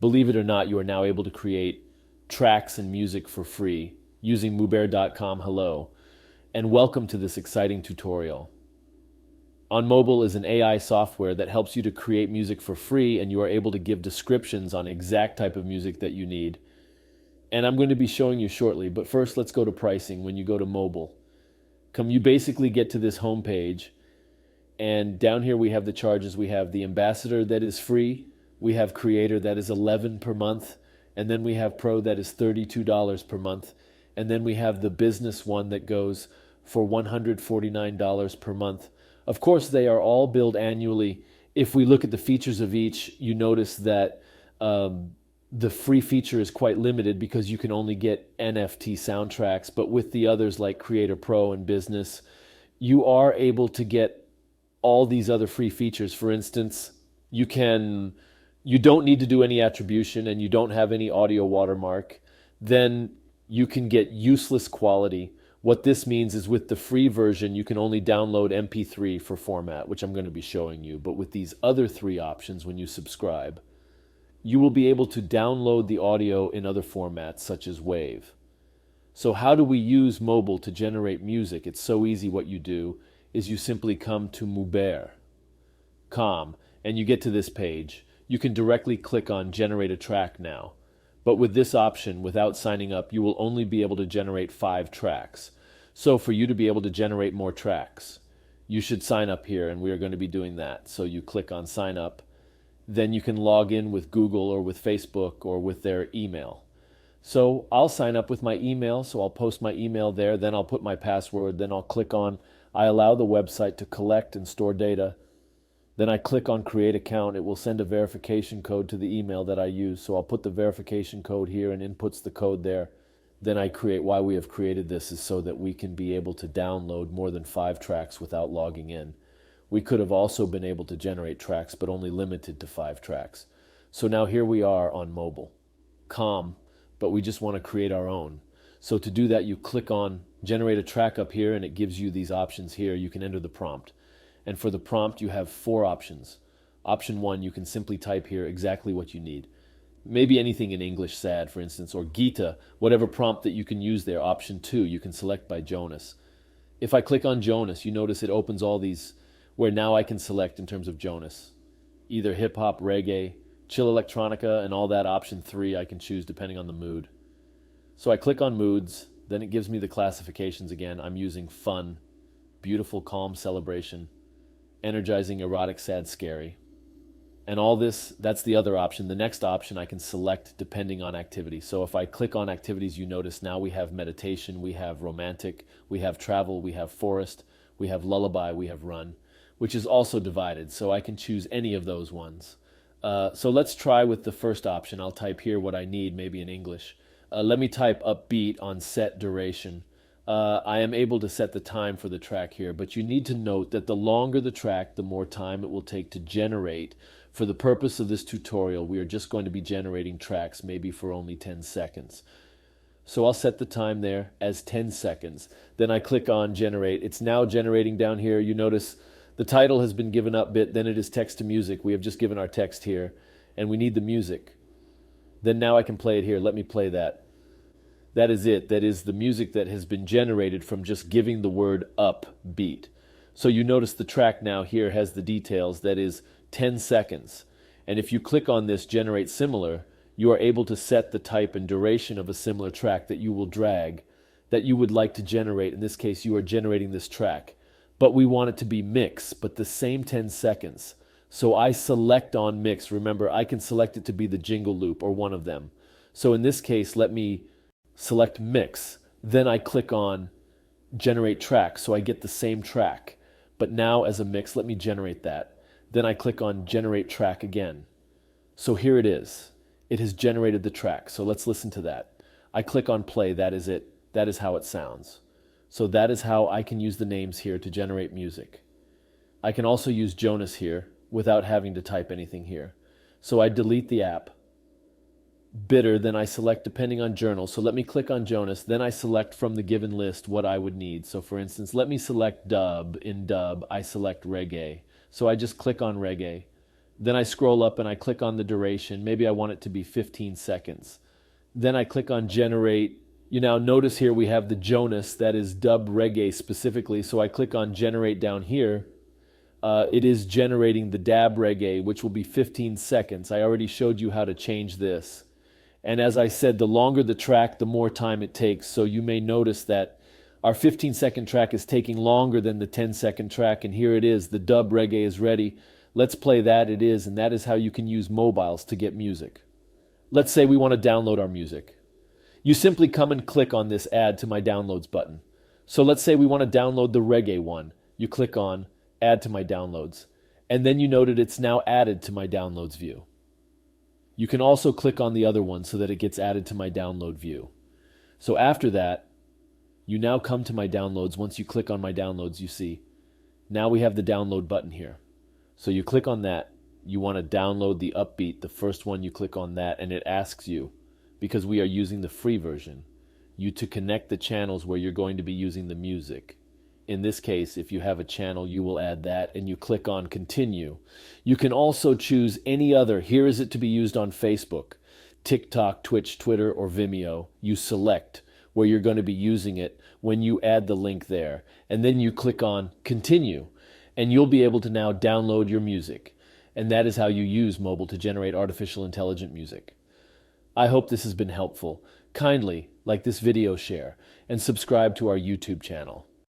Believe it or not, you are now able to create tracks and music for free using Mubert.com. Hello, and welcome to this exciting tutorial. On Mobile is an AI software that helps you to create music for free, and you are able to give descriptions on exact type of music that you need. And I'm going to be showing you shortly, but first let's go to pricing. When you go to Mobile, you basically get to this home page, and down here we have the charges. We have the Ambassador that is free, we have Creator that is $11 per month, and then we have Pro that is $32 per month, and then we have the Business one that goes for $149 per month. Of course, they are all billed annually. If we look at the features of each, you notice that the free feature is quite limited because you can only get NFT soundtracks, but with the others like Creator Pro and Business, you are able to get all these other free features. For instance, you don't need to do any attribution and you don't have any audio watermark. Then you can get useless quality. What this means is with the free version, you can only download MP3 for format, which I'm going to be showing you. But with these other three options, when you subscribe, you will be able to download the audio in other formats, such as WAV. So how do we use Mobile to generate music? It's so easy. What you do is you simply come to Mubert.com and you get to this page. You can directly click on Generate a Track now. But with this option, without signing up, you will only be able to generate 5 tracks. So for you to be able to generate more tracks, you should sign up here, and we are going to be doing that. So you click on Sign Up. Then you can log in with Google or with Facebook or with their email. So I'll sign up with my email, so I'll post my email there, then I'll put my password, then I'll click on I allow the website to collect and store data. Then I click on Create Account. It will send a verification code to the email that I use. So I'll put the verification code here and inputs the code there. Then I create. Why we have created this is so that we can be able to download more than 5 tracks without logging in. We could have also been able to generate tracks, but only limited to 5 tracks. So now here we are on Mobile. But we just want to create our own. So to do that, you click on Generate a Track up here, and it gives you these options here. You can enter the prompt. And for the prompt, you have 4 options. Option 1, you can simply type here exactly what you need. Maybe anything in English, sad, for instance, or Gita, whatever prompt that you can use there. Option 2, you can select by Jonas. If I click on Jonas, you notice it opens all these where now I can select in terms of Jonas. Either hip-hop, reggae, chill electronica, and all that. Option 3 I can choose depending on the mood. So I click on Moods, then it gives me the classifications again. I'm using fun, beautiful, calm, celebration, energizing, erotic, sad, scary. And all this, that's the other option. The next option I can select depending on activity. So if I click on activities, you notice now we have meditation, we have romantic, we have travel, we have forest, we have lullaby, we have run, which is also divided. So I can choose any of those ones. So let's try with the first option. I'll type here what I need, maybe in English. Let me type upbeat on set duration. I am able to set the time for the track here, but you need to note that the longer the track, the more time it will take to generate. For the purpose of this tutorial, we are just going to be generating tracks maybe for only 10 seconds. So I'll set the time there as 10 seconds. Then I click on Generate. It's now generating down here. You notice the title has been given up bit, then it is text to music. We have just given our text here, and we need the music. Then now I can play it here. Let me play that. That is it. That is the music that has been generated from just giving the word up beat. So you notice the track now here has the details. That is 10 seconds. And if you click on this Generate Similar, you are able to set the type and duration of a similar track that you will drag, that you would like to generate. In this case, you are generating this track. But we want it to be mix, but the same 10 seconds. So I select on mix. Remember, I can select it to be the jingle loop or one of them. So in this case, let me select mix, then I click on generate track, so I get the same track, but now as a mix. Let me generate that. Then I click on generate track again. So here it is. It has generated the track. So let's listen to that. I click on play. That is it. That is how it sounds. So that is how I can use the names here to generate music. I can also use Jonas here without having to type anything here. So I delete the app. Bitter, then I select depending on journal. So let me click on Jonas, then I select from the given list what I would need. So for instance, let me select dub. In dub, I select reggae. So I just click on reggae. Then I scroll up and I click on the duration. Maybe I want it to be 15 seconds. Then I click on generate. You now notice here we have the Jonas, that is dub reggae specifically. So I click on generate down here. It is generating the dab reggae, which will be 15 seconds. I already showed you how to change this. And as I said, the longer the track, the more time it takes. So you may notice that our 15-second track is taking longer than the 10-second track. And here it is. The dub reggae is ready. Let's play that. It is. And that is how you can use mobiles to get music. Let's say we want to download our music. You simply come and click on this add to my downloads button. So let's say we want to download the reggae one. You click on add to my downloads. And then you noted it's now added to my downloads view. You can also click on the other one so that it gets added to my download view. So after that, you now come to my downloads. Once you click on my downloads, you see, now we have the download button here. So you click on that. You want to download the Upbeat, the first one, you click on that, and it asks you, because we are using the free version, you to connect the channels where you're going to be using the music. In this case, if you have a channel, you will add that, and you click on continue. You can also choose any other. Here is it to be used on Facebook, TikTok, Twitch, Twitter, or Vimeo. You select where you're going to be using it when you add the link there. And then you click on continue, and you'll be able to now download your music. And that is how you use mobile to generate artificial intelligent music. I hope this has been helpful. Kindly like this video, share, and subscribe to our YouTube channel.